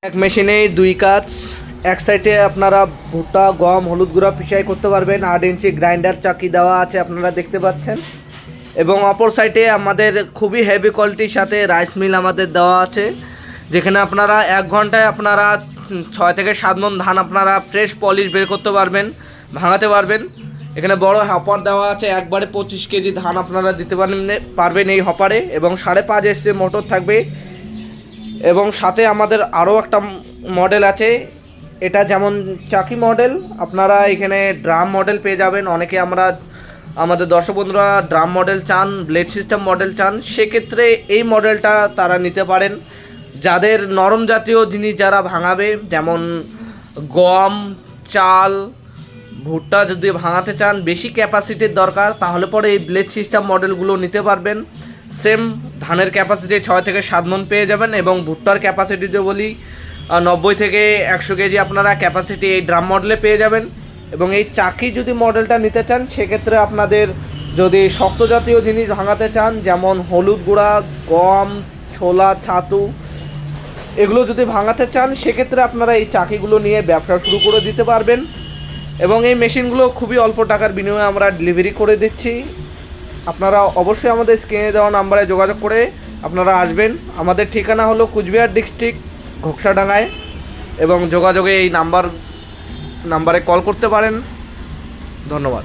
এক মেশিনেই দুই কাজ। এক সাইডে আপনারা ভুট্টা, গম, হলুদ গুঁড়া পিষাই করতে পারবেন। 8 ইঞ্চি গ্রাইন্ডার চাকি দেওয়া আছে, আপনারা দেখতে পাচ্ছেন। এবং অপর সাইডে আমাদের খুবই হেভি কোয়ালিটির সাথে রাইস মিল আমাদের দেওয়া আছে, যেখানে আপনারা 1 ঘন্টায় আপনারা 6 থেকে 7 মণ ধান আপনারা ফ্রেশ পলিশ বের করতে পারবেন, ভাঙাতে পারবেন। এখানে বড় হপার দেওয়া আছে, একবারে 25 কেজি ধান আপনারা দিতে পারবেন এই হপারে। এবং 5.5 HP মোটর থাকবে। এবং সাথে আমাদের আরও একটা মডেল আছে, এটা যেমন চাকি মডেল, আপনারা এখানে ড্রাম মডেল পেয়ে যাবেন। অনেকে আমাদের দর্শক বন্ধুরা ড্রাম মডেল চান, ব্লেড সিস্টেম মডেল চান, সেক্ষেত্রে এই মডেলটা তারা নিতে পারেন। যাদের নরম জাতীয় জিনিস যারা ভাঙাবে, যেমন গম, চাল, ভুট্টা যদি ভাঙাতে চান, বেশি ক্যাপাসিটির দরকার, তাহলে পরে এই ব্লেড সিস্টেম মডেলগুলো নিতে পারবেন। সেম ধানের ক্যাপাসিটি 6 থেকে 7 মণ পেয়ে যাবেন। এবং ভুট্টার ক্যাপাসিটি যে বলি 90 থেকে 100 কেজি আপনারা ক্যাপাসিটি এই ড্রাম মডেলে পেয়ে যাবেন। এবং এই চাকি যদি মডেলটা নিতে চান, সেক্ষেত্রে আপনাদের যদি শক্ত জাতীয় জিনিস ভাঙাতে চান, যেমন হলুদ গুঁড়া, গম, ছোলা, ছাতু, এগুলো যদি ভাঙাতে চান, সেক্ষেত্রে আপনারা এই চাকিগুলো নিয়ে ব্যবসা শুরু করে দিতে পারবেন। এবং এই মেশিনগুলো খুবই অল্প টাকার বিনিময়ে আমরা ডেলিভারি করে দিচ্ছি। আপনারা অবশ্যই আমাদের স্ক্রিনে দেওয়া নাম্বারে যোগাযোগ করে আপনারা আসবেন। আমাদের ঠিকানা হলো কুচবিহার ডিস্ট্রিক্ট, ঘোকসাডাঙ্গায়। এবং যোগাযোগে এই নাম্বারে কল করতে পারেন। ধন্যবাদ।